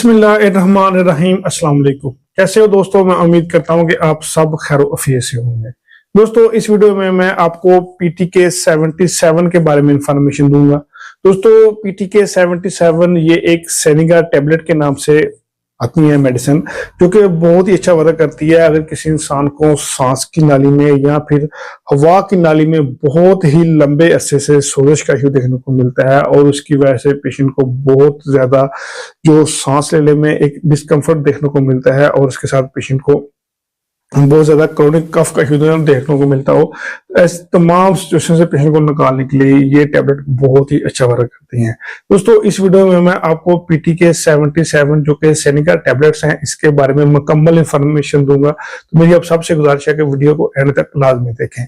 बिस्मिल्लाहिर्रहमानिर्रहीम। अस्सलाम वालेकुम। कैसे हो दोस्तों? मैं उम्मीद करता हूं कि आप सब खैर आफियत से होंगे। दोस्तों, इस वीडियो में मैं आपको पीटीके 77 के बारे में इंफॉर्मेशन दूंगा। दोस्तों, पीटीके 77 ये एक सेनिगा टेबलेट के नाम से आती है मेडिसिन, जो कि बहुत ही अच्छा वर्क करती है। अगर किसी इंसान को सांस की नाली में या फिर हवा की नाली में बहुत ही लंबे अरसे से सोजिश का इश्यू देखने को मिलता है और उसकी वजह से पेशेंट को बहुत ज्यादा जो सांस लेने में एक डिस्कम्फर्ट देखने को मिलता है और उसके साथ पेशेंट को बहुत ज्यादा क्रोनिक कफ का इश्यू देखने को मिलता हो, ऐसे तमाम सिचुएशन से पेशेंट को निकालने के लिए ये टैबलेट बहुत ही अच्छा वर्क करती हैं। दोस्तों, इस वीडियो में मैं आपको पीटीके 77 जो कि सेनिका टैबलेट्स हैं, इसके बारे में मुकम्मल इंफॉर्मेशन दूंगा। तो मेरी आप सबसे गुजारिश है कि वीडियो को एंड तक लाजमी देखें।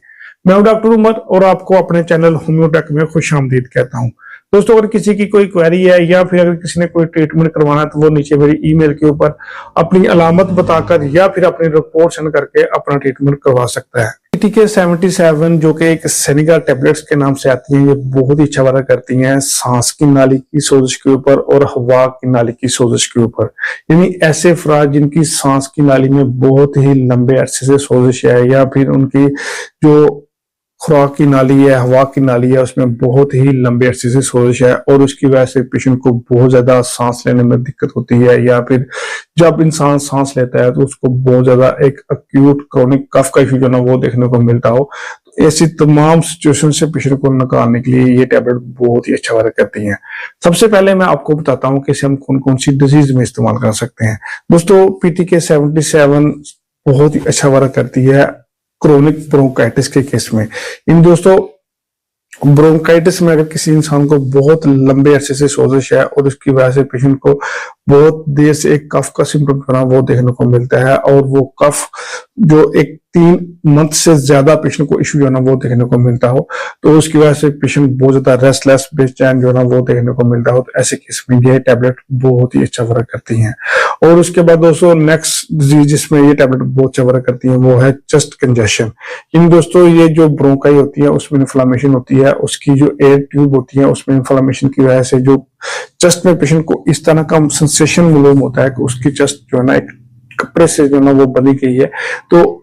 मैं हूं डॉक्टर उमर और आपको अपने चैनल होम्योटेक में खुशामदीद कहता हूं। दोस्तों, अगर किसी की कोई क्वेरी है या फिर अगर किसी ने कोई ट्रीटमेंट करवाना है तो वो नीचे मेरी ईमेल के ऊपर अपनी अलामत बताकर या फिर अपनी रिपोर्ट सेंड करके अपना ट्रीटमेंट करवा सकता है। पीटीके 77 जो कि एक सेनिगा टैबलेट्स के नाम से आती हैं, ये बहुत ही अच्छा वर्क करती हैं सांस की नाली की सोजिश के ऊपर और हवा की नाली की सोजिश के ऊपर। यानी ऐसे अफराद जिनकी सांस की नाली में बहुत ही लंबे अरसे से सोजिश है या फिर उनकी जो खुराक की नाली है, हवा की नाली है, उसमें बहुत ही लंबे अरसे से सोजिश है और उसकी वजह से पेशेंट को बहुत ज्यादा सांस लेने में दिक्कत होती है या फिर जब इंसान सांस लेता है तो उसको बहुत ज्यादा एक अक्यूट क्रोनिक कफ का इश्यू जो ना वो देखने को मिलता हो। तो ऐसी तमाम सिचुएशन से पेशेंट को निकालने के लिए ये टैबलेट बहुत ही अच्छा वर्क करती हैं। सबसे पहले मैं आपको बताता हूँ कि इसे हम कौन कौन सी डिजीज में इस्तेमाल कर सकते हैं। दोस्तों, पीटीके 77 बहुत ही अच्छा वर्क करती है क्रोनिक ब्रोंकाइटिस के केस में। इन दोस्तों, ब्रोंकाइटिस में अगर किसी इंसान को बहुत लंबे अरसे से सोजिश है और उसकी वजह से पेशेंट को बहुत देर से एक कफ का सिम्टम बना वो देखने को मिलता है और वो कफ जो एक 3 मंथ से ज्यादा पेशेंट को इश्यू जो है ना वो देखने को मिलता हो, तो उसकी वजह से पेशेंट बहुत ज्यादा रेस्टलेस बेचैन जो है ना वो देखने को मिलता हो, तो ऐसे केस में ये टैबलेट बहुत ही अच्छा वर्क करती हैं। और उसके बाद दोस्तों, नेक्स्ट डिजीज जिसमें ये टैबलेट बहुत अच्छा वर्क करती है वो है चेस्ट कंजेशन। इन दोस्तों, ये जो ब्रोंकाई होती है उसमें इन्फ्लामेशन होती है, उसकी जो एयर ट्यूब होती है उसमें इन्फ्लामेशन की वजह से जो चेस्ट में पेशेंट को इस तरह का सेंसेशन मालूम होता है कि उसकी चेस्ट जो है ना एक कपड़े से जो है ना वो बनी गई है। तो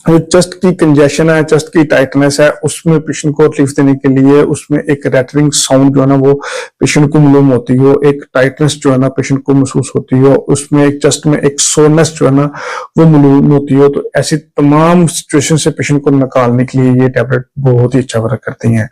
जो चेस्ट की कंजेशन है, चेस्ट की टाइटनेस है, उसमें पेशेंट को रिलीफ देने के लिए उसमें एक रैटलिंग साउंड जो है ना वो पेशेंट को मालूम होती हो, एक टाइटनेस जो है ना पेशेंट को महसूस होती हो, उसमें एक चेस्ट में एक सोरनेस जो है ना वो मालूम होती हो। तो ऐसी तमाम सिचुएशन से पेशेंट को निकालने के लिए ये टैबलेट बहुत ही अच्छा वर्क करती हैं।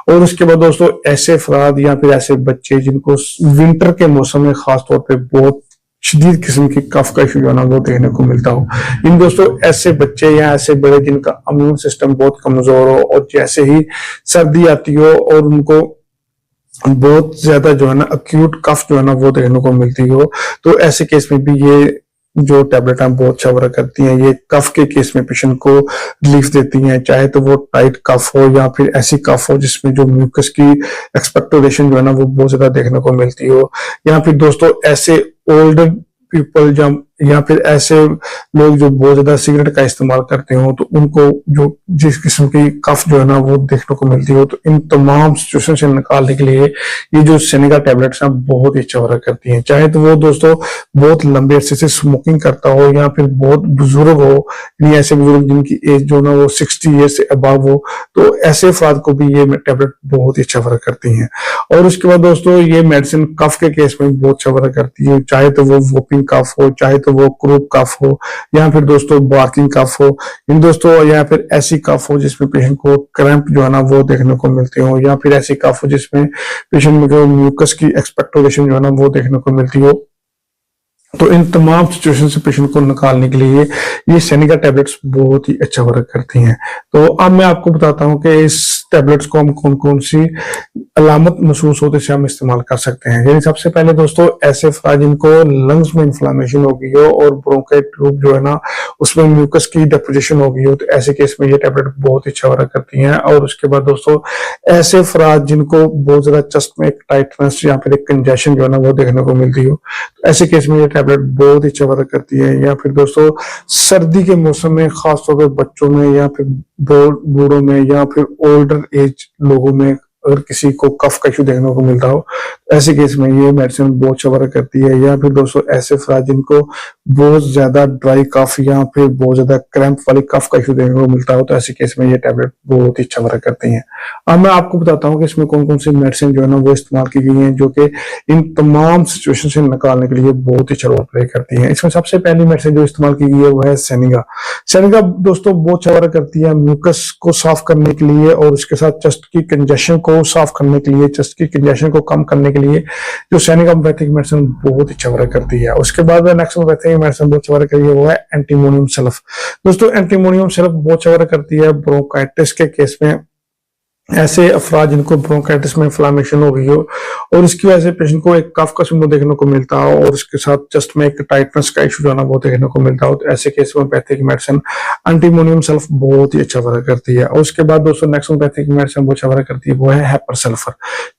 और उसके बाद दोस्तों, ऐसे अफराद या फिर ऐसे बच्चे जिनको विंटर के मौसम में खासतौर पर बहुत शदीद किस्म की कफ का इश्यू जो है ना वो देखने को मिलता हो, इन दोस्तों ऐसे बच्चे या ऐसे बड़े जिनका इम्यून सिस्टम बहुत कमजोर हो और जैसे ही सर्दी आती हो और उनको बहुत ज्यादा जो है ना अक्यूट कफ जो है ना वो देखने को मिलती हो, तो ऐसे केस में भी ये जो टैबलेट है बहुत अच्छा वर्क करती हैं। ये कफ के केस में पेशेंट को रिलीफ देती हैं, चाहे तो वो टाइट कफ हो या फिर ऐसी कफ हो जिसमें जो म्यूकस की एक्सपेक्टोरेशन जो है ना वो बहुत ज्यादा देखने को मिलती हो, या फिर दोस्तों ऐसे ओल्ड पीपल या फिर ऐसे लोग जो बहुत ज्यादा सिगरेट का इस्तेमाल करते हो, तो उनको जो जिस किस्म की कफ जो है ना वो देखने को मिलती हो, तो इन तमाम सिचुएशन से निकालने के लिए ये जो सेनिगा टैबलेट्स हैं बहुत ही अच्छा वर्क करती हैं। चाहे तो वो दोस्तों बहुत लंबे अरसे से स्मोकिंग करता हो या फिर बहुत बुजुर्ग हो, यानी ऐसे बुजुर्ग जिनकी एज जो ना वो 60 ईयर से अबव हो, तो ऐसे अफराद को भी ये टैबलेट बहुत ही अच्छा वर्क करती हैं। और उसके बाद दोस्तों, ये मेडिसिन कफ के केस में बहुत अच्छा वर्क करती है, चाहे तो वो वोपिंग कफ हो, चाहे तो वो क्रूप कफ हो, या फिर दोस्तों बार्किंग कफ हो, इन दोस्तों या फिर ऐसी कफ हो जिसमें पेशेंट को क्रैम्प जो है ना वो देखने को मिलते हो, या फिर ऐसी कफ हो जिसमें पेशेंट में जो म्यूकस की एक्सपेक्टोरेशन जो है ना वो देखने को मिलती हो, तो इन तमाम सिचुएशन से पेशेंट को निकालने के लिए ये सेनिगा टैबलेट्स बहुत ही अच्छा वर्क करती हैं। तो अब मैं आपको बताता हूं कि इस टैबलेट्स को हम कौन कौन सी अलामत महसूस होते से हम इस्तेमाल कर सकते हैं। यानी सबसे पहले दोस्तों, ऐसे अफराद जिनको लंग्स में इन्फ्लामेशन हो गई हो और ब्रोंकाइट ट्यूब जो है ना उसमें म्यूकस की डिपोजिशन हो गई हो, तो ऐसे केस में ये टैबलेट बहुत ही अच्छा वर्क करती हैं। और उसके बाद दोस्तों, ऐसे अफराद जिनको बहुत ज्यादा चेस्ट में एक टाइटनेस या फिर एक कंजेशन जो है ना वो देखने को मिलती हो, तो ऐसे केस में ये टैबलेट बहुत ही अच्छा वर्क करती है। या फिर दोस्तों, सर्दी के मौसम में खासतौर पर बच्चों में या फिर बूढ़ों में या फिर ओल्डर एज लोगों में अगर किसी को कफ का इशू देखने को मिलता हो, ऐसे केस में ये मेडिसिन बहुत अच्छा वर्क करती है। या फिर दोस्तों ऐसे अफराद जिनको बहुत ज्यादा ड्राई कफ या फिर बहुत ज्यादा क्रैम्प वाली कफ का इशू देखने को मिलता हो, तो ऐसे केस में ये टैबलेट बहुत ही अच्छा वर्क करती है। अब मैं आपको बताता हूँ कि इसमें कौन कौन सी मेडिसिन जो है ना वो इस्तेमाल की गई है, जो कि इन तमाम सिचुएशन से निकालने के लिए बहुत ही अच्छा रोल प्ले करती है। इसमें सबसे पहली मेडिसिन जो इस्तेमाल की गई है वो है सेनिगा। सेनिगा दोस्तों बहुत अच्छा वर्क करती है म्यूकस को साफ करने के लिए, और उसके साथ चेस्ट की कंजेशन को साफ करने के लिए, चेस्ट की कंजेशन को कम करने के लिए जो सेनिगा होम्योपैथिक मेडिसिन बहुत अच्छा वर्क करती है। उसके बाद नेक्स्ट होम्योपैथिक मेडिसिन बहुत अच्छा वर्क करती है वो है एंटीमोनियम सल्फ। दोस्तों एंटीमोनियम सल्फ बहुत अच्छा वर्क करती है ब्रोंकाइटिस के केस में। ऐसे अफराद जिनको ब्रोंकाइटिस में इन्फ्लामेशन हो गई हो और इसकी वजह से पेशेंट को एक कफ का सिम्टम देखने को मिलता हो और उसके साथ चेस्ट में एक टाइटनेस का इशू जाना बहुत देखने को मिलता हो, तो ऐसे केस में होम्योपैथिक मेडिसिन एंटीमोनियम सल्फ बहुत ही अच्छा वर्क करती है। और उसके बाद दोस्तों नेक्स्ट होम्योपैथिक मेडिसिन बहुत अच्छा वर्क करती है वो है हेपर सल्फर,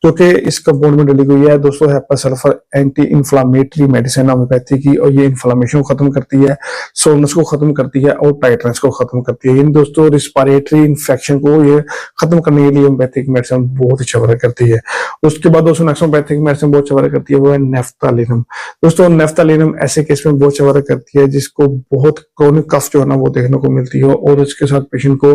जो कि इस कंपाउंड में डली हुई है। दोस्तों हेपर sulphur anti inflammatory medicine homeopathy की, और ये इन्फ्लामेशन को खत्म करती है, सोनस को खत्म करती है और टाइटनेस को खत्म करती है। इन दोस्तों रिस्पायरेटरी इन्फेक्शन को ये खत्म करने होम्योपैथिक मेडिसिन बहुत अच्छा वर्क करती है। उसके बाद दोस्तों नेक्स्ट होम्योपैथिक मेडिसिन बहुत अच्छा वर्क करती है वो है नेफ्तालिनम। दोस्तों नेफ्तालिनम ऐसे केस में बहुत अच्छा वर्क करती है जिसको बहुत क्रोनिक कफ जो है ना वो देखने को मिलती हो और उसके साथ पेशेंट को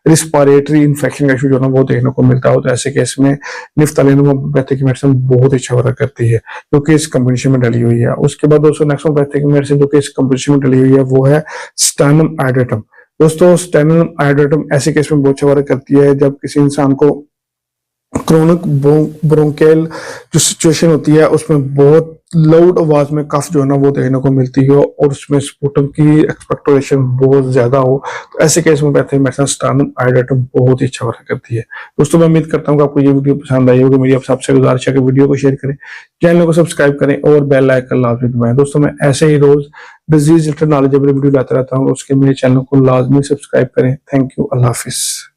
रिस्पायरेटरी इन्फेक्शन का इशू जो है ना वो देखने को मिलता हो, तो ऐसे केस में नेफ्तालिनम होम्योपैथिक मेडिसिन बहुत अच्छा वर्क करती है जो कि इस कॉम्बिनेशन में डली हुई है। उसके बाद दोस्तों नेक्स्ट होम्योपैथिक मेडिसिन जो कि इस कॉम्बिनेशन में डली हुई है वो है स्टैनम आयोडेटम। दोस्तों स्टेनम आयोडेटम ऐसे केस में बहुत अच्छा वर्क करती है जब किसी इंसान को क्रोनिक ब्रोंकियल जो सिचुएशन होती है उसमें बहुत लाउड आवाज में कफ जो है ना वो देखने को मिलती हो और उसमें स्पुटम की एक्सपेक्टोरेशन बहुत ज्यादा हो, तो ऐसे केस में मेडिसिन स्टेनम आयोडेटम बहुत ही अच्छा वर्क करती है। दोस्तों मैं उम्मीद करता हूँ कि आपको ये वीडियो पसंद आई होगी। मेरी आपसे गुजारिश है कि वीडियो को शेयर करें, चैनल को सब्सक्राइब करें और बेल आइकन लाजमी दबाएं। दोस्तों मैं ऐसे ही रोज डिजीज रिलेटेड नॉलेजेबल वीडियो लाता रहता हूँ, उसके मेरे चैनल को लाजमी सब्सक्राइब करें। Thank you, Allah Hafiz.